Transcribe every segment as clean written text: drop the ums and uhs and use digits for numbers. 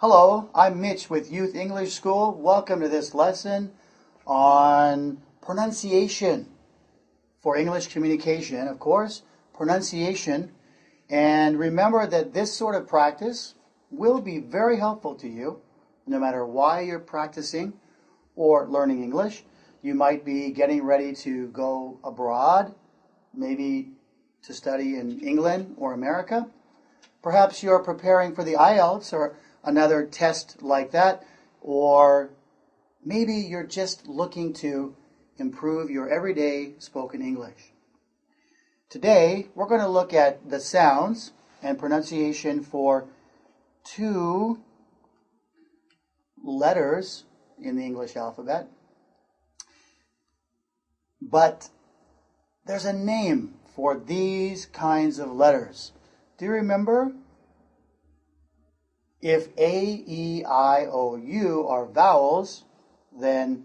Hello, I'm Mitch with Youth English School. Welcome to this lesson on pronunciation for English communication, of course, pronunciation. And remember that this sort of practice will be very helpful to you no matter why you're practicing or learning English. You might be getting ready to go abroad, maybe to study in England or America. Perhaps you're preparing for the IELTS or another test like that, or maybe you're just looking to improve your everyday spoken English. Today, we're going to look at the sounds and pronunciation for two letters in the English alphabet. But there's a name for these kinds of letters. Do you remember? If A, E, I, O, U are vowels, then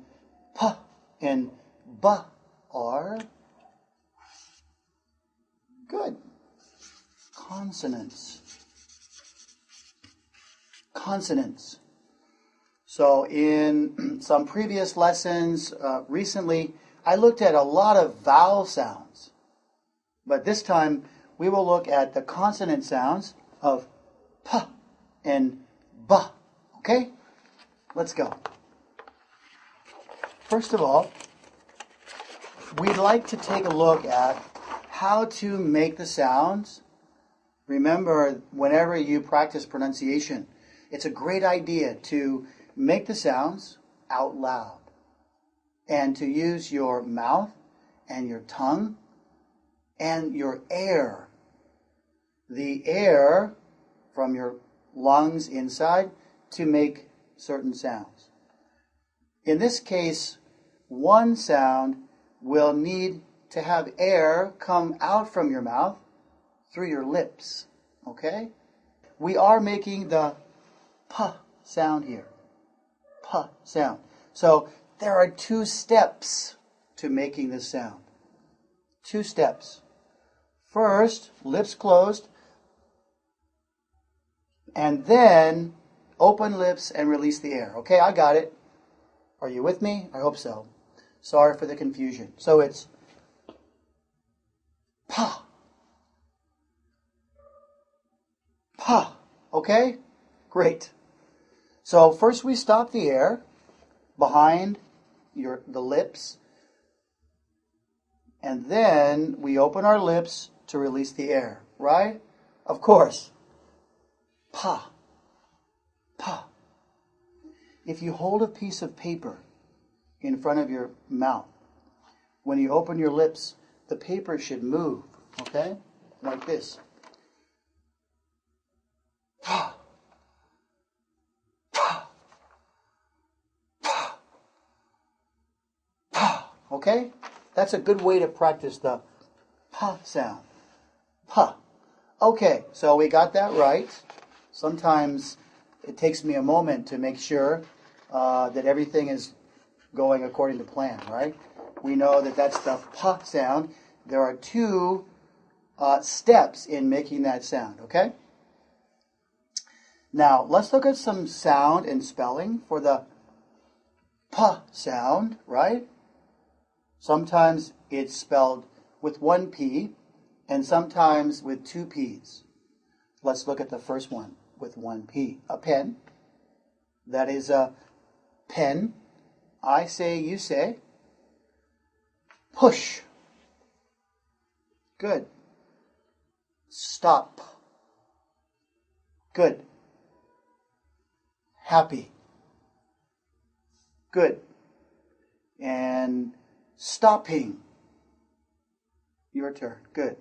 P and B are good. Consonants. Consonants. So in some previous lessons recently, I looked at a lot of vowel sounds. But this time, we will look at the consonant sounds of P and B. Okay? Let's go. First of all, we'd like to take a look at how to make the sounds. Remember, whenever you practice pronunciation, it's a great idea to make the sounds out loud and to use your mouth and your tongue and your air. The air from your lungs inside to make certain sounds. In this case, one sound will need to have air come out from your mouth through your lips. Okay? We are making the P sound here. P sound. So there are two steps to making this sound. Two steps. First, lips closed, and then open lips and release the air. Okay, I got it. Are you with me? I hope so. Sorry for the confusion. So it's pa. Pa. Okay? Great. So first we stop the air behind the lips, and then we open our lips to release the air, right? Of course. Pa. Pa. If you hold a piece of paper in front of your mouth, when you open your lips, the paper should move, okay? Like this. Pa. Pa. Pa. Pa. Okay? That's a good way to practice the pa sound. Pa. Okay, so we got that right. Sometimes it takes me a moment to make sure that everything is going according to plan, right? We know that that's the pa sound. There are two steps in making that sound, okay? Now, let's look at some sound and spelling for the pa sound, right? Sometimes it's spelled with one P and sometimes with two P's. Let's look at the first one with one P. A pen. That is a pen. I say, you say. Push. Good. Stop. Good. Happy. Good. And stopping. Your turn. Good.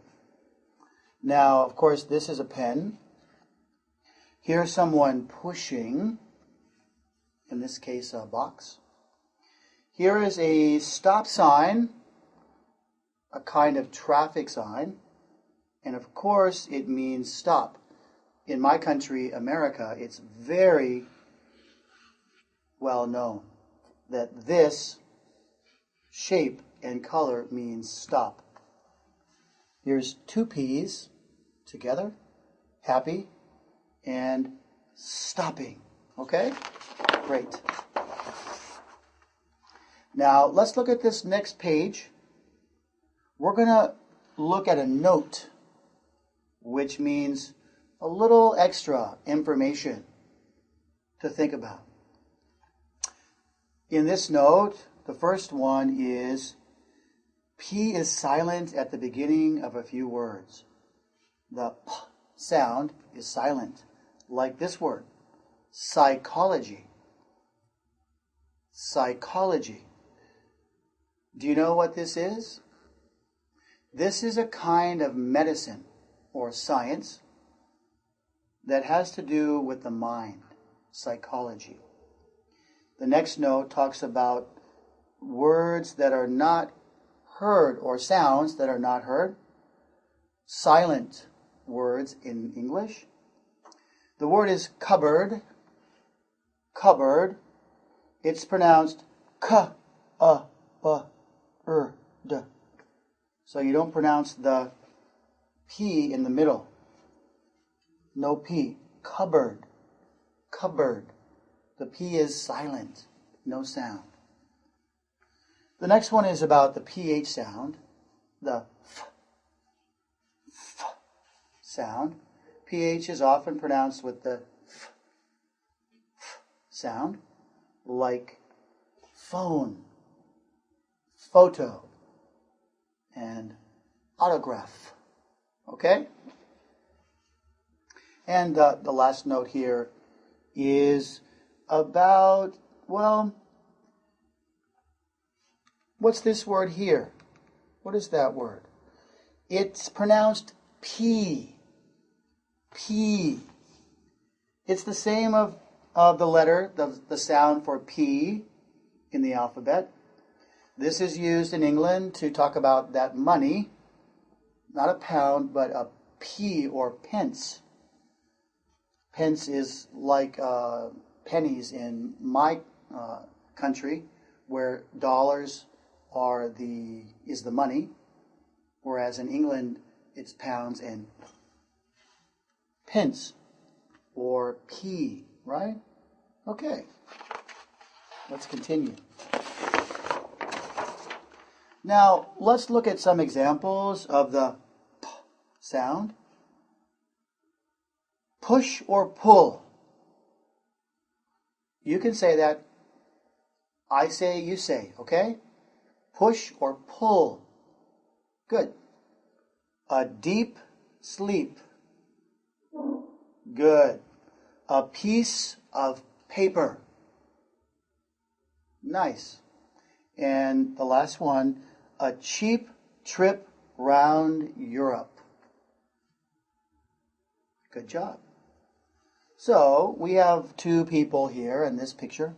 Now, of course, this is a pen. Here's someone pushing, in this case, a box. Here is a stop sign, a kind of traffic sign, and of course, it means stop. In my country, America, it's very well known that this shape and color means stop. Here's two P's together, happy and stopping. Okay? Great. Now, let's look at this next page. We're going to look at a note, which means a little extra information to think about. In this note, the first one is P is silent at the beginning of a few words. The P sound is silent, like this word, psychology. Psychology. Do you know what this is? This is a kind of medicine or science that has to do with the mind, psychology. The next note talks about words that are not heard or sounds that are not heard, silent words in English. The word is cupboard. Cupboard. It's pronounced k-a-b-r-d. So you don't pronounce the P in the middle. No P. Cupboard. Cupboard. The P is silent. No sound. The next one is about the PH sound. The F sound. PH is often pronounced with the F sound, like phone, photo, and autograph. Okay? And the last note here is about, well, what's this word here? What is that word? It's pronounced P. P. It's the same of the letter, the sound for P in the alphabet. This is used in England to talk about that money, not a pound, but a P or pence. Pence is like pennies in my country, where dollars is the money, whereas in England it's pounds and pence or P, right? Okay, let's continue. Now, let's look at some examples of the P sound. Push or pull. You can say that. I say, you say, okay? Push or pull. Good. A deep sleep. Good. A piece of paper. Nice. And the last one, a cheap trip round Europe. Good job. So we have two people here in this picture.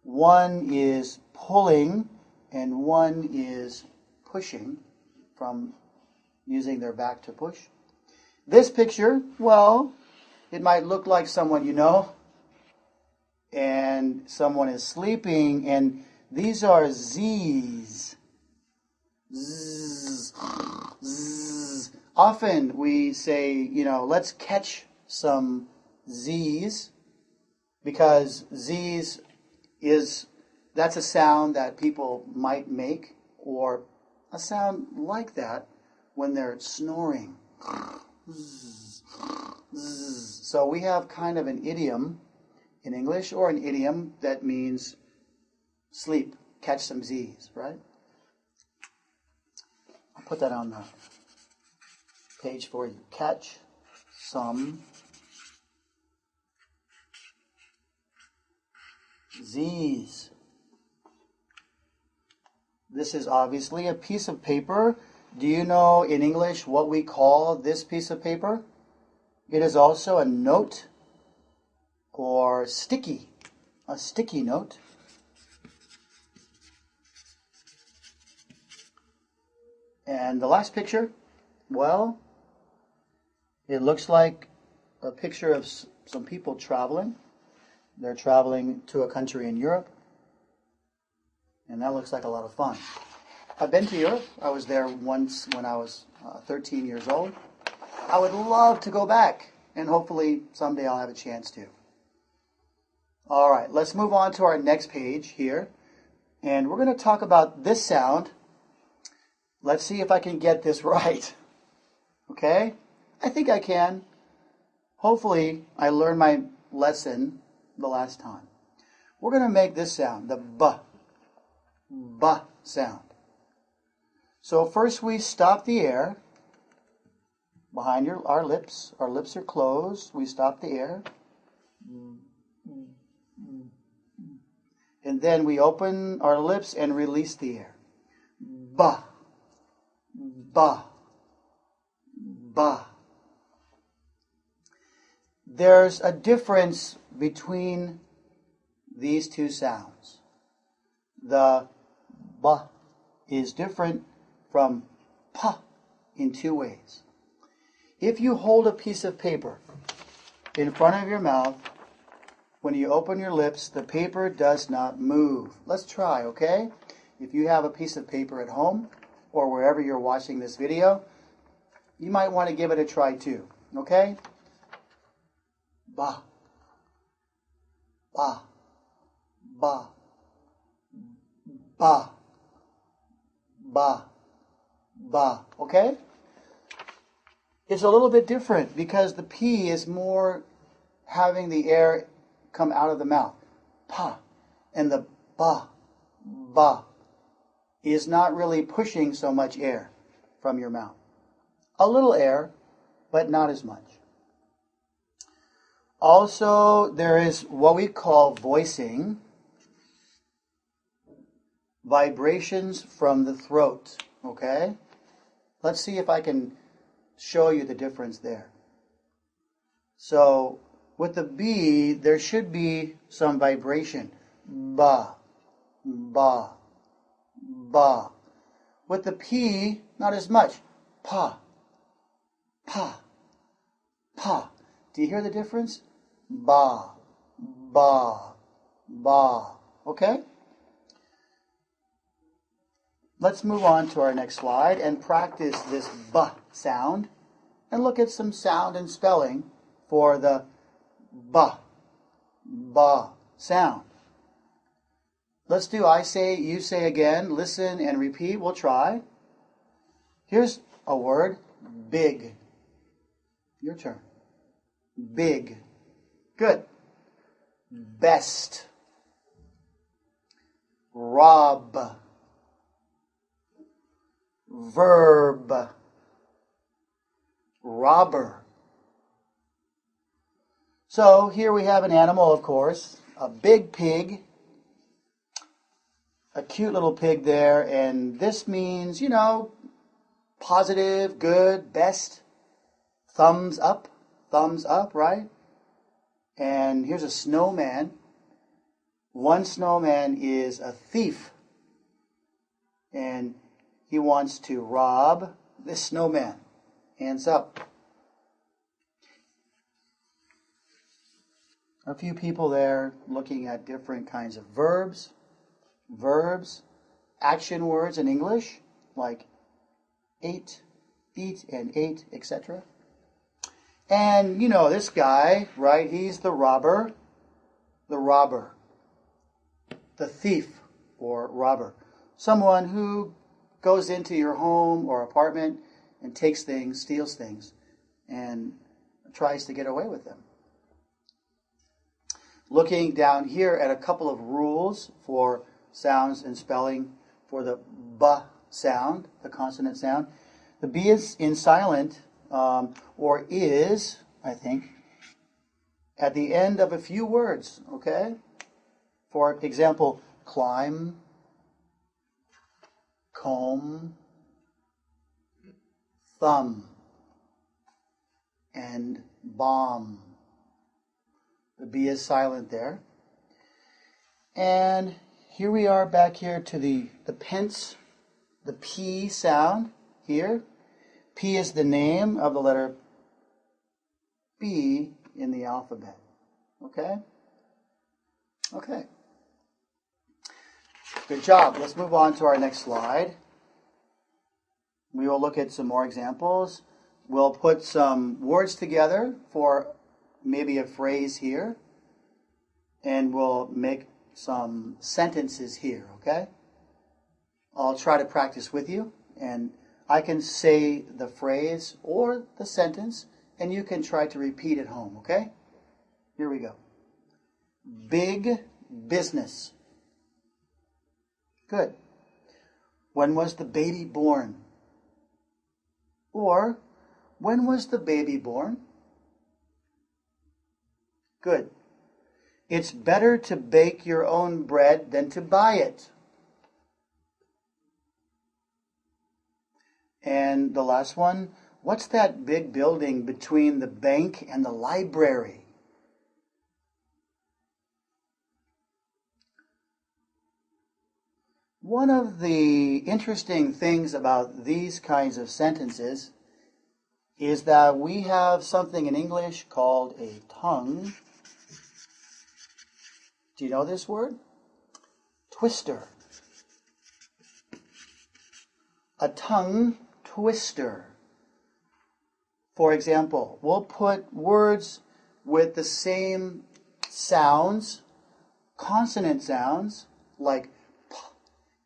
One is pulling and one is pushing from using their back to push. This picture, well, it might look like someone you know, and someone is sleeping, and these are Z's. Zzz, zzz. Often we say, let's catch some Z's, because Z's that's a sound that people might make, or a sound like that when they're snoring. Zzz, zzz. So we have kind of an idiom in English, or an idiom that means sleep, catch some Z's, right? I'll put that on the page for you. Catch some Z's. This is obviously a piece of paper. Do you know in English what we call this piece of paper? It is also a note or sticky, a sticky note. And the last picture, well, it looks like a picture of some people traveling. They're traveling to a country in Europe. And that looks like a lot of fun. I've been to Europe. I was there once when I was 13 years old. I would love to go back, and hopefully someday I'll have a chance to. All right, let's move on to our next page here. And we're going to talk about this sound. Let's see if I can get this right. Okay? I think I can. Hopefully, I learned my lesson the last time. We're going to make this sound, the B sound. So first we stop the air behind our lips. Our lips are closed. We stop the air. And then we open our lips and release the air. Ba, ba, ba. There's a difference between these two sounds. The ba is different from pa in two ways. If you hold a piece of paper in front of your mouth, when you open your lips, the paper does not move. Let's try, okay? If you have a piece of paper at home or wherever you're watching this video, you might want to give it a try too, okay? Ba, ba, ba, ba, ba, ba, okay? It's a little bit different because the P is more having the air come out of the mouth. Pa. And the ba is not really pushing so much air from your mouth. A little air, but not as much. Also, there is what we call voicing, vibrations from the throat, okay? Let's see if I can show you the difference there. So, with the B, there should be some vibration. Ba, ba, ba. With the P, not as much. Pa, pa, pa. Do you hear the difference? Ba, ba, ba. Okay? Let's move on to our next slide and practice this B sound and look at some sound and spelling for the ba sound. Let's do I say, you say again. Listen and repeat. We'll try. Here's a word, big. Your turn. Big. Good. Best. Rob. Verb. Robber. So here we have an animal, of course, a big pig, a cute little pig there, and this means, positive, good, best, thumbs up, right? And here's a snowman. One snowman is a thief, and he wants to rob this snowman. Hands up. A few people there looking at different kinds of verbs, action words in English, like ate, eat, and ate, etc. And this guy, right? He's the robber, the thief or robber. Someone who goes into your home or apartment and takes things, steals things, and tries to get away with them. Looking down here at a couple of rules for sounds and spelling for the B sound, the consonant sound. The B is in silent, or is, I think, at the end of a few words, okay? For example, climb, comb, thumb, and bomb. The B is silent there. And here we are back here to the pence, the P sound here. P is the name of the letter B in the alphabet. Okay? Okay. Good job. Let's move on to our next slide. We will look at some more examples. We'll put some words together for maybe a phrase here. and we'll make some sentences here, okay? I'll try to practice with you, and I can say the phrase or the sentence, and you can try to repeat at home, okay? Here we go. Big business. Good. When was the baby born? Or, when was the baby born? Good. It's better to bake your own bread than to buy it. And the last one, what's that big building between the bank and the library? One of the interesting things about these kinds of sentences is that we have something in English called a tongue. Do you know this word? Twister. A tongue twister. For example, we'll put words with the same sounds, consonant sounds, like p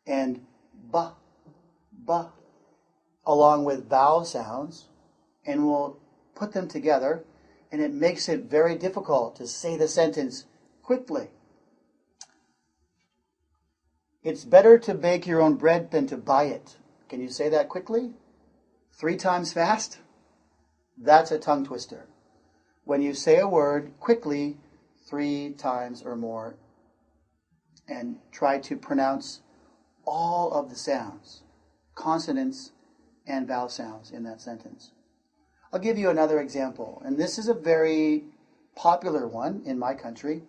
and b, along with vowel sounds, and we'll put them together, and it makes it very difficult to say the sentence quickly. It's better to bake your own bread than to buy it. Can you say that quickly? 3 times fast? That's a tongue twister. When you say a word quickly 3 times or more, and try to pronounce all of the sounds, consonants and vowel sounds in that sentence. I'll give you another example, and this is a very popular one in my country.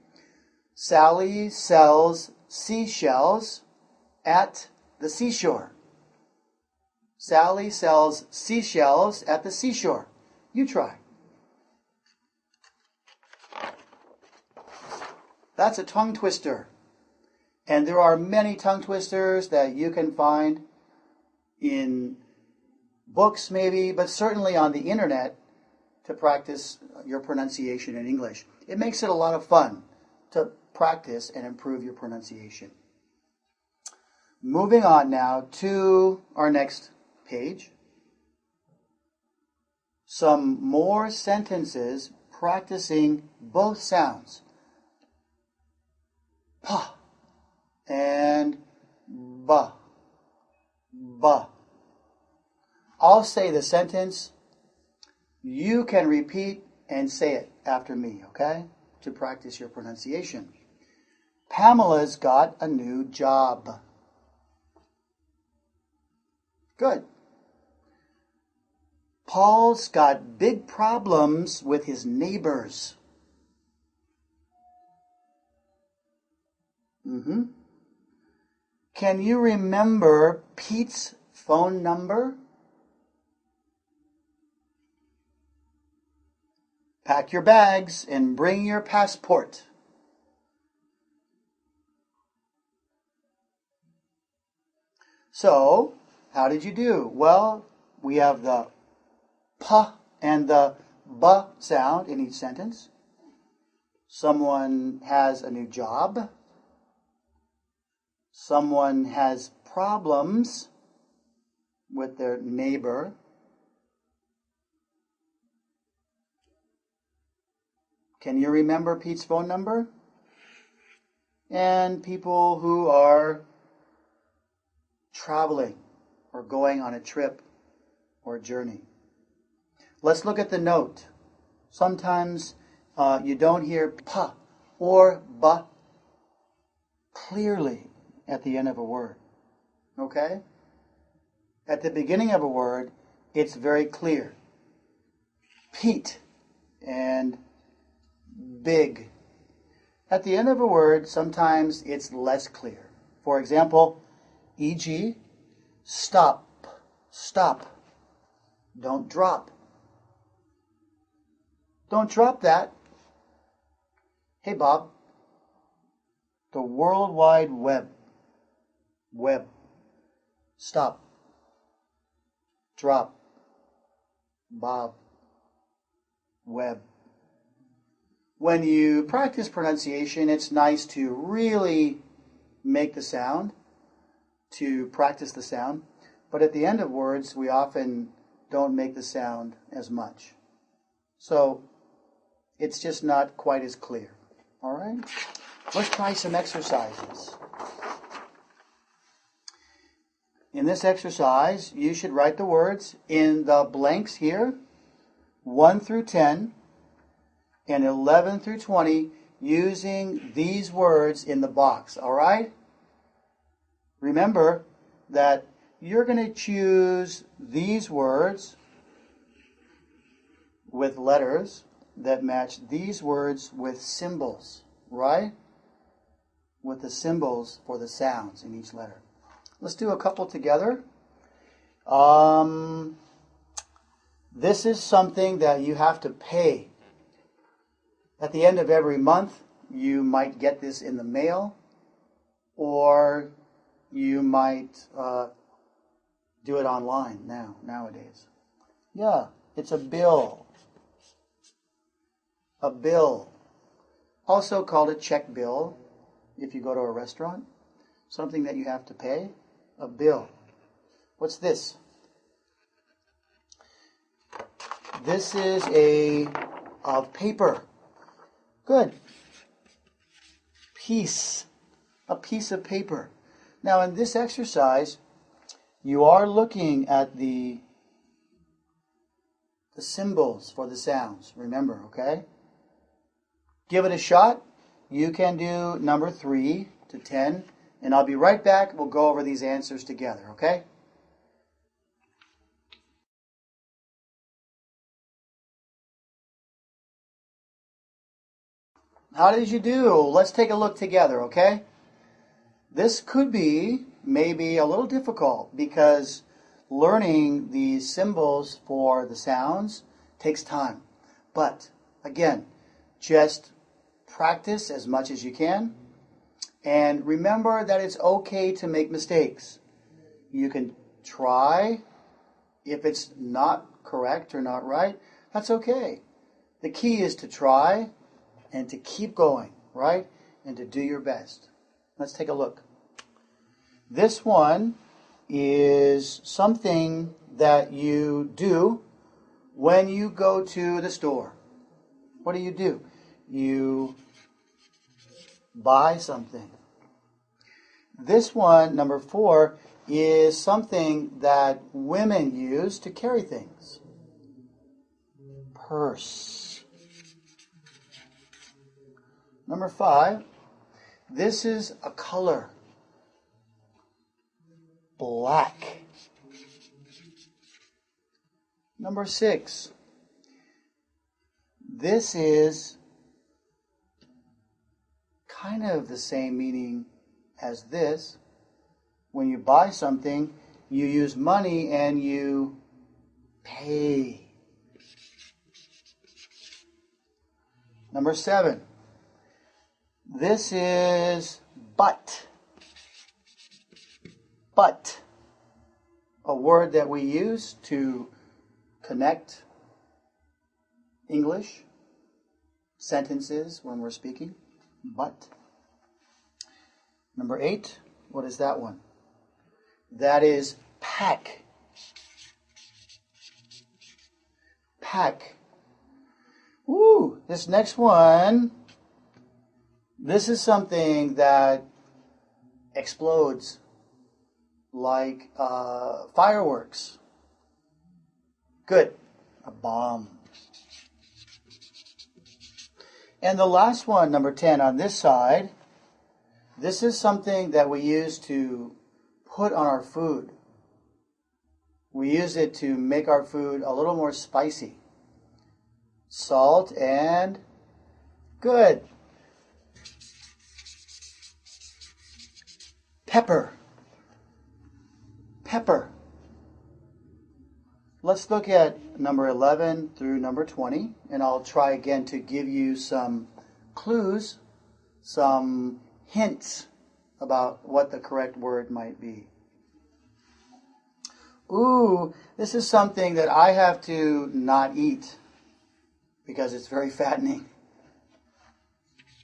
Sally sells seashells at the seashore. Sally sells seashells at the seashore. You try. That's a tongue twister. And there are many tongue twisters that you can find in books maybe, but certainly on the internet to practice your pronunciation in English. It makes it a lot of fun to practice and improve your pronunciation. Moving on now to our next page. Some more sentences practicing both sounds. Pa and ba. Ba. I'll say the sentence. You can repeat and say it after me, okay? To practice your pronunciation. Pamela's got a new job. Good. Paul's got big problems with his neighbors. Can you remember Pete's phone number? Pack your bags and bring your passport. So, how did you do? Well, we have the p and the b sound in each sentence. Someone has a new job. Someone has problems with their neighbor. Can you remember Pete's phone number? And people who are traveling or going on a trip or a journey. Let's look at the note. Sometimes you don't hear pa or ba clearly at the end of a word. Okay? At the beginning of a word, it's very clear. Pete and big. At the end of a word, sometimes it's less clear. For example, e.g., stop, stop. Don't drop. Don't drop that. Hey, Bob. The World Wide Web. Web. Stop. Drop. Bob. Web. When you practice pronunciation, it's nice to really make the sound, to practice the sound. But at the end of words, we often don't make the sound as much. So it's just not quite as clear. All right? Let's try some exercises. In this exercise, you should write the words in the blanks here, 1 through 10, and 11 through 20, using these words in the box. All right? Remember that you're going to choose these words with letters that match these words with symbols, right? With the symbols for the sounds in each letter. Let's do a couple together. This is something that you have to pay. At the end of every month, you might get this in the mail, or you might do it online nowadays. Yeah, it's a bill. A bill. Also called a check bill if you go to a restaurant. Something that you have to pay. A bill. What's this? This is of paper. Good. A piece of paper. Now in this exercise, you are looking at the symbols for the sounds. Remember, okay? Give it a shot. You can do number 3 to 10, and I'll be right back. We'll go over these answers together, okay? How did you do? Let's take a look together, okay? This could be maybe a little difficult because learning these symbols for the sounds takes time. But again, just practice as much as you can. And remember that it's okay to make mistakes. You can try. If it's not correct or not right, that's okay. The key is to try and to keep going, right? And to do your best. Let's take a look. This one is something that you do when you go to the store. What do? You buy something. This one, number 4, is something that women use to carry things. Purse. Number 5, this is a color. Black. Number 6, this is kind of the same meaning as this. When you buy something, you use money and you pay. Number 7, this is but. But, a word that we use to connect English sentences when we're speaking. But. Number 8, what is that one? That is pack. Pack. Ooh, this next one, this is something that explodes like fireworks. Good. A bomb. And the last one, number 10, on this side, this is something that we use to put on our food. We use it to make our food a little more spicy. Salt and good. Pepper. Pepper. Let's look at number 11 through number 20, and I'll try again to give you some clues, some hints about what the correct word might be. Ooh, this is something that I have to not eat because it's very fattening.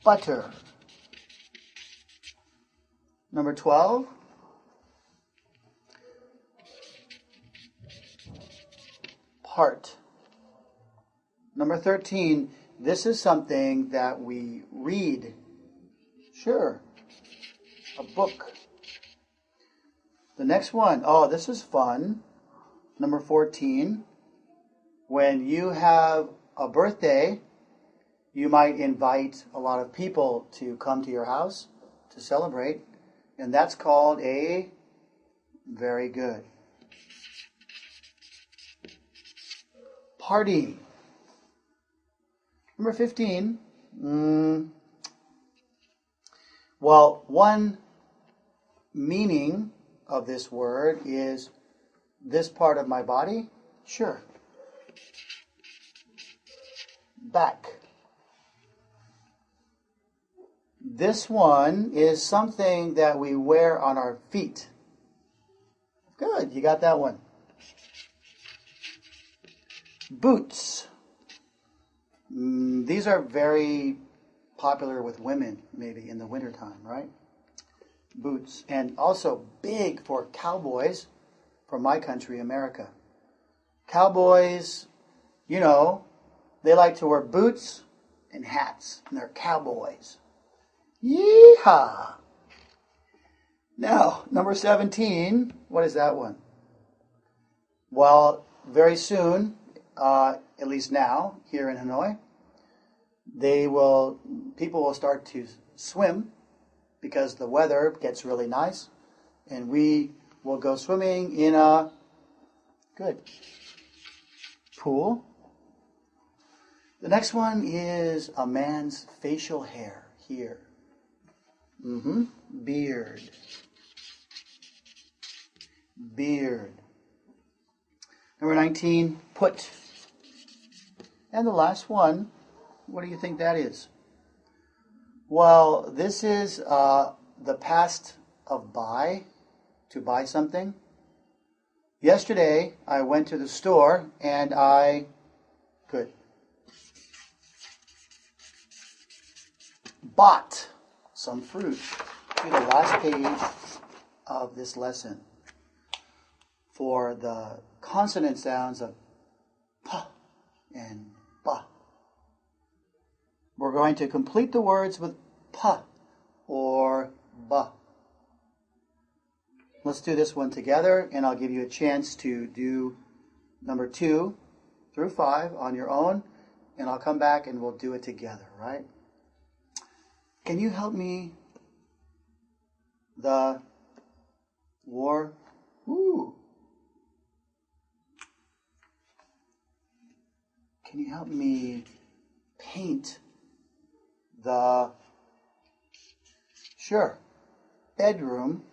butter. Number 12, part. Number 13, this is something that we read. Sure, a book. The next one, oh, this is fun. Number 14, when you have a birthday, you might invite a lot of people to come to your house to celebrate, and that's called a, very good, party. Number 15, well, one meaning of this word is this part of my body. Sure. Back. This one is something that we wear on our feet. Good, you got that one. Boots. These are very popular with women, maybe in the wintertime, right? Boots. And also big for cowboys from my country, America. Cowboys, you know, they like to wear boots and hats, and they're cowboys. Yeehaw! Now, number 17, what is that one? Well, very soon, at least now, here in Hanoi, people will start to swim because the weather gets really nice, and we will go swimming in a, good, pool. The next one is a man's facial hair here. Beard. Beard. Number 19, put. And the last one, what do you think that is? Well, this is the past of buy, to buy something. Yesterday, I went to the store and I, good, bought some fruit. To the last page of this lesson for the consonant sounds of p and ba. We're going to complete the words with p or ba. Let's do this one together, and I'll give you a chance to do number 2 through 5 on your own, and I'll come back and we'll do it together, right? Can you help me? The war. Ooh. Can you help me paint the, sure, bedroom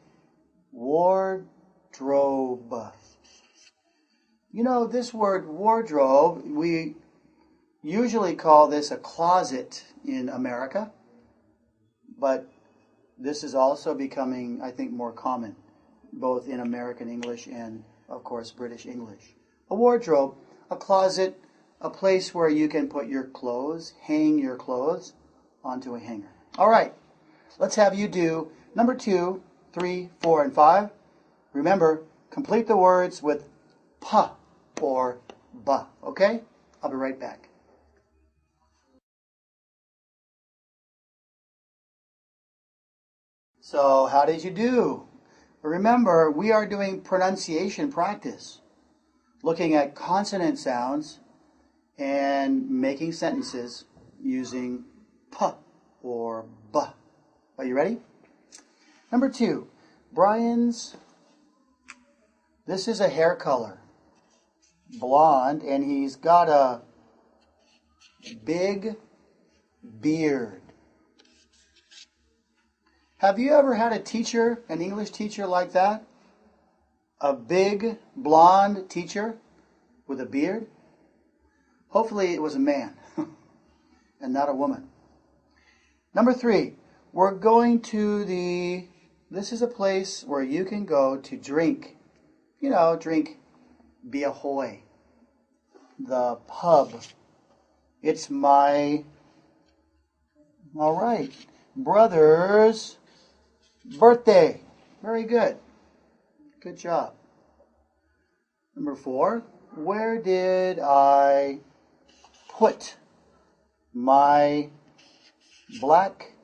wardrobe? You know, this word wardrobe, we usually call this a closet in America, but this is also becoming, I think, more common, both in American English and, of course, British English. A wardrobe, a closet, a place where you can put your clothes, hang your clothes onto a hanger. All right, let's have you do number 2, 3, 4, and 5. Remember, complete the words with pa or ba, okay? I'll be right back. So, how did you do? Remember, we are doing pronunciation practice, looking at consonant sounds and making sentences using p or b. Are you ready? Number 2, Brian's, this is a hair color, blonde, and he's got a big beard. Have you ever had a teacher, an English teacher like that? A big blonde teacher with a beard? Hopefully it was a man and not a woman. Number 3, we're going to this is a place where you can go to drink. You know, drink Bia Hoy, the pub. It's my All right. Brother's birthday. Very good. Good job. Number 4. Where did I put my black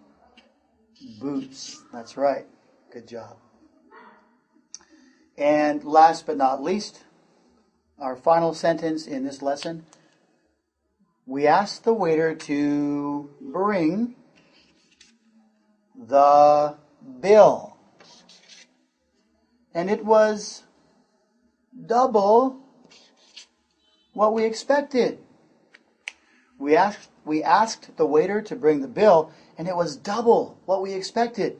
boots? That's right. Good job. And last but not least, our final sentence in this lesson. We asked the waiter to bring the bill. And it was double what we expected. We asked the waiter to bring the bill, and it was double what we expected.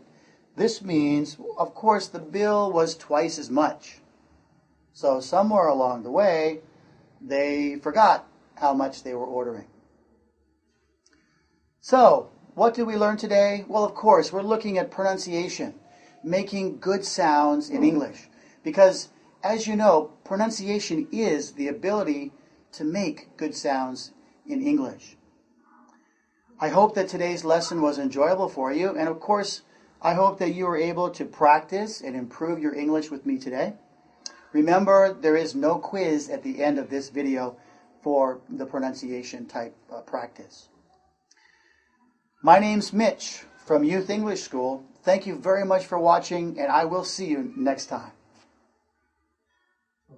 This means, of course, the bill was twice as much. So somewhere along the way, they forgot how much they were ordering. So, what did we learn today? Well, of course, we're looking at pronunciation, making good sounds in English. Because, as you know, pronunciation is the ability to make good sounds in English. I hope that today's lesson was enjoyable for you, and of course, I hope that you were able to practice and improve your English with me today. Remember, there is no quiz at the end of this video for the pronunciation type practice. My name's Mitch from Youth English School. Thank you very much for watching, and I will see you next time.